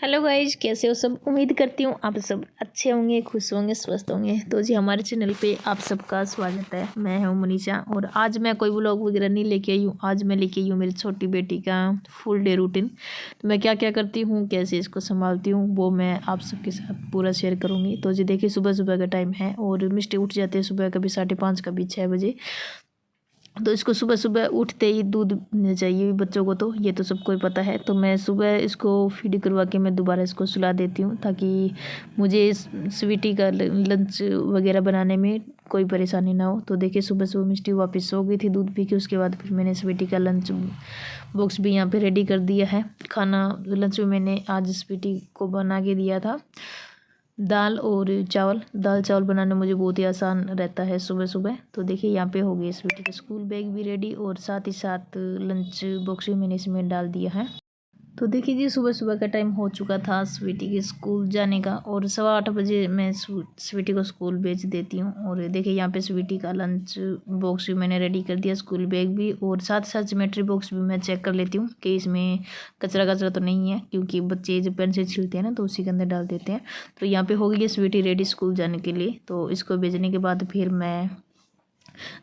Hello guys, कैसे हो सब। उम्मीद करती हूँ आप सब अच्छे होंगे, खुश होंगे, स्वस्थ होंगे। तो जी हमारे चैनल पे आप सबका स्वागत है। मैं हूँ मनीषा और आज मैं कोई व्लॉग वगैरह नहीं लेके आई हूँ। आज मैं लेके आई हूँ मेरी छोटी बेटी का फुल डे रूटीन। तो मैं क्या क्या करती हूँ, कैसे इसको संभालती हूँ, वो मैं आप सबके साथ पूरा शेयर करूँगी। तो जी देखिए, सुबह सुबह का टाइम है और मिस्टी उठ जाते हैं सुबह, कभी 5:30 कभी 6 बजे। तो इसको सुबह सुबह उठते ही दूध चाहिए बच्चों को, तो ये तो सबको ही पता है। तो मैं सुबह इसको फीड करवा के मैं दोबारा इसको सुला देती हूँ, ताकि मुझे स्वीटी का लंच वगैरह बनाने में कोई परेशानी ना हो। तो देखिए, सुबह सुबह मिष्टी वापस सो गई थी दूध पी के। उसके बाद फिर मैंने स्वीटी का लंच बॉक्स भी यहाँ पे रेडी कर दिया है। खाना लंच में मैंने आज स्वीटी को बना के दिया था दाल और चावल। दाल चावल बनाना मुझे बहुत ही आसान रहता है सुबह सुबह। तो देखिए, यहाँ पे हो गई स्वीटी का स्कूल बैग भी रेडी और साथ ही साथ लंच बॉक्स भी मैंने इसमें डाल दिया है। तो देखिए जी, सुबह सुबह का टाइम हो चुका था स्वीटी के स्कूल जाने का और 8:15 बजे मैं स्वीटी को स्कूल भेज देती हूँ। और देखिए, यहाँ पे स्वीटी का लंच बॉक्स भी मैंने रेडी कर दिया, स्कूल बैग भी, और साथ साथ ज्योमेट्री बॉक्स भी मैं चेक कर लेती हूँ कि इसमें कचरा कचरा तो नहीं है, क्योंकि बच्चे जब पेन से छीलते हैं ना तो उसी के अंदर डाल देते हैं। तो यहाँ पे हो गई है स्वीटी रेडी स्कूल जाने के लिए। तो इसको भेजने के बाद फिर मैं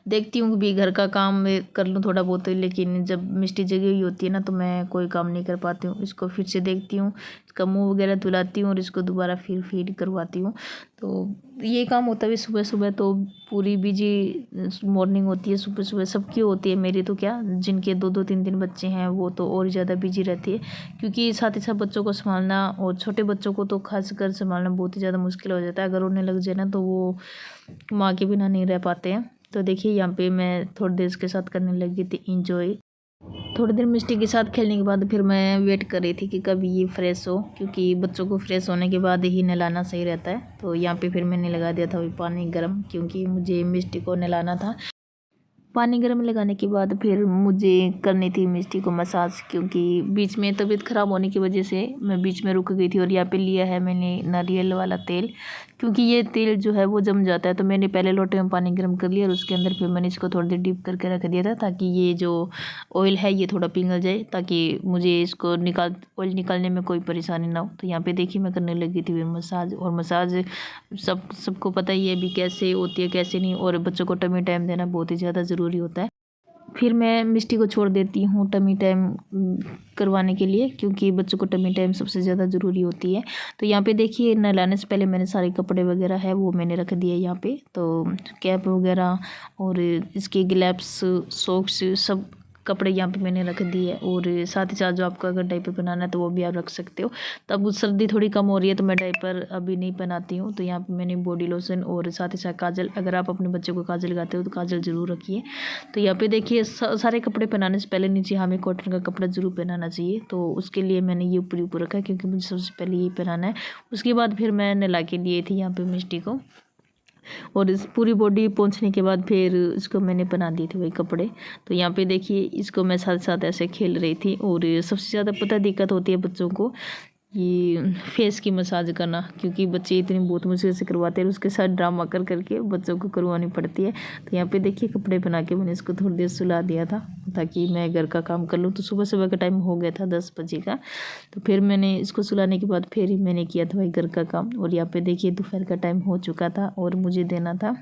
देखती हूँ कि भी घर का काम मैं कर लूँ थोड़ा बहुत, लेकिन जब मिष्टी जगी हुई होती है ना तो मैं कोई काम नहीं कर पाती हूँ। इसको फिर से देखती हूँ, इसका मुंह वगैरह धुलाती हूँ और इसको दोबारा फिर फीड करवाती हूँ। तो ये काम होता है सुबह सुबह। तो पूरी बिजी मॉर्निंग होती है सुबह सुबह, सबकी होती है, मेरी तो क्या, जिनके 2-2 3-3 बच्चे हैं वो तो और ज़्यादा बिजी रहती है, क्योंकि साथ ही साथ बच्चों को संभालना, और छोटे बच्चों को तो खासकर संभालना बहुत ही ज़्यादा मुश्किल हो जाता है। अगर उन्हें लग जाए ना तो वो माँ के बिना नहीं रह पाते हैं। तो देखिए, यहाँ पे मैं थोड़ी देर इसके साथ करने लगी थी इंजॉय। थोड़ी देर मिष्टी के साथ खेलने के बाद फिर मैं वेट कर रही थी कि कब ये फ्रेश हो, क्योंकि बच्चों को फ्रेश होने के बाद ही नहलाना सही रहता है। तो यहाँ पे फिर मैंने लगा दिया था अभी पानी गर्म, क्योंकि मुझे मिष्टी को नहलाना था। पानी गर्म लगाने के बाद फिर मुझे करनी थी मिष्टी को मसाज, क्योंकि बीच में तबीयत ख़राब होने की वजह से मैं बीच में रुक गई थी। और यहाँ पे लिया है मैंने नारियल वाला तेल, क्योंकि ये तेल जो है वो जम जाता है। तो मैंने पहले लोटे में पानी गर्म कर लिया और उसके अंदर फिर मैंने इसको थोड़ी देर डिप करके रख दिया था, ताकि ये जो ऑयल है ये थोड़ा पिघल जाए, ताकि मुझे इसको ऑयल निकालने में कोई परेशानी ना हो। तो यहाँ पे देखिए, मैं करने लगी थी मसाज। और मसाज सबको पता ही है भी कैसे होती है कैसे नहीं, और बच्चों को टमी टाइम देना बहुत ही ज़्यादा ज़रूरी होता है। फिर मैं मिष्टी को छोड़ देती हूँ टमी टाइम करवाने के लिए, क्योंकि बच्चों को टमी टाइम सबसे ज़्यादा ज़रूरी होती है। तो यहाँ पे देखिए, नहलाने से पहले मैंने सारे कपड़े वगैरह है वो मैंने रख दिए यहाँ पे। तो कैप वगैरह और इसके ग्लव्स, सॉक्स, सब कपड़े यहाँ पे मैंने रख दिए। और साथ ही साथ जो आपको अगर डायपर पहनाना है तो वो भी आप रख सकते हो। तब सर्दी थोड़ी कम हो रही है तो मैं डायपर अभी नहीं पहनाती हूँ। तो यहाँ पे मैंने बॉडी लोशन और साथ ही साथ काजल, अगर आप अपने बच्चे को काजल लगाते हो तो काजल ज़रूर रखिए। तो यहाँ पे देखिए, सारे कपड़े पहनाने से पहले नीचे हमें कॉटन का कपड़ा ज़रूर पहनाना चाहिए। तो उसके लिए मैंने ये ऊपर रखा है, क्योंकि मुझे सबसे पहले ये पहनाना है। उसके बाद फिर मैं नहला के लिए थी यहाँ पे मिष्टी को, और इस पूरी बॉडी पहुंचने के बाद फिर इसको मैंने बना दिए थे वही कपड़े। तो यहाँ पे देखिए, इसको मैं साथ साथ ऐसे खेल रही थी। और सबसे ज़्यादा पता दिक्कत होती है बच्चों को ये फेस की मसाज करना, क्योंकि बच्चे इतनी बहुत मुश्किल से करवाते हैं, उसके साथ ड्रामा कर करके बच्चों को करवानी पड़ती है। तो यहाँ पे देखिए, कपड़े बना के मैंने इसको थोड़ी देर सुला दिया था, ताकि मैं घर का काम कर लूँ। तो सुबह सुबह का टाइम हो गया था 10 बजे का। तो फिर मैंने इसको सुलाने के बाद फिर ही मैंने किया था भाई घर का काम। और यहाँ पे देखिए, दोपहर का टाइम हो चुका था और मुझे देना था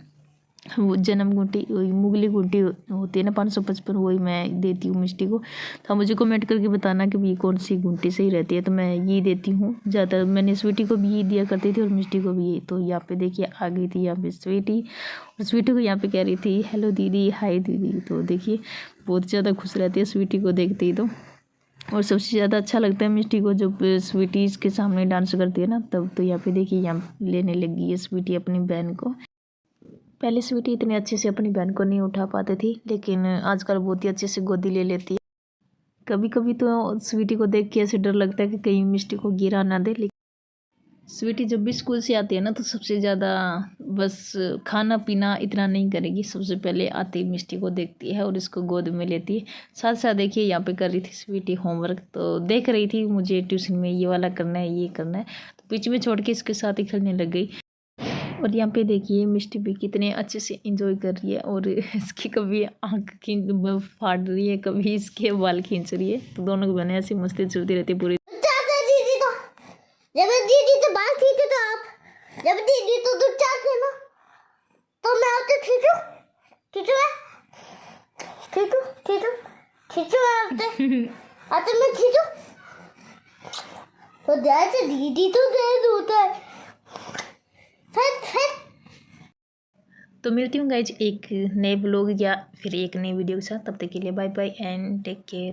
वो जन्म गुंटी, मुगली गुंटी होती है ना 555, वही मैं देती हूँ मिष्टी को। तो मुझे कमेंट करके बताना कि ये कौन सी गुंटी सही रहती है। तो मैं ये देती हूँ ज़्यादा, मैंने स्वीटी को भी ये दिया करती थी और मिष्टी को भी ये। तो यहाँ पे देखिए, आ गई थी यहाँ पे स्वीटी, और स्वीटी को यहाँ पे कह रही थी हेलो दीदी, हाय दीदी। तो देखिए, बहुत ज़्यादा खुश रहती है स्वीटी को देखते ही। तो और सबसे ज़्यादा अच्छा लगता है मिष्टी को जब स्वीटी इसके सामने डांस करती है ना तब। तो यहाँ पे देखिए, यहाँ लेने लगी है स्वीटी अपनी बहन को। पहले स्वीटी इतने अच्छे से अपनी बहन को नहीं उठा पाती थी, लेकिन आजकल बहुत ही अच्छे से गोदी ले लेती है। कभी कभी तो स्वीटी को देख के ऐसे डर लगता है कि कहीं मिष्टी को गिरा ना दे। लेकिन स्वीटी जब भी स्कूल से आती है ना तो सबसे ज़्यादा बस खाना पीना इतना नहीं करेगी, सबसे पहले आती मिष्टी को देखती है और इसको गोद में लेती है। साथ साथ देखिए, यहाँ पे कर रही थी स्वीटी होमवर्क, तो देख रही थी मुझे ट्यूशन में ये वाला करना है, ये करना है। तो बीच में छोड़ के इसके साथ ही खेलने लग गई। और यहाँ पे देखिए, मिष्टी भी कितने अच्छे से एंजॉय कर रही है, और इसकी कभी आँख खींच फाड़ रही है, कभी इसके बाल खींच रही है। तो दोनों की बहनें ऐसी मस्ती चलती रहती है पूरी। जब दीदी तो दूध चाहते ना तो मैं आते खींचू आते मैं खींचू तो जैसे दीदी तो दे दूध है फिर तो मिलती हूँ गाइज एक नए ब्लॉग या फिर एक नई वीडियो के साथ। तब तक के लिए bye bye and take care.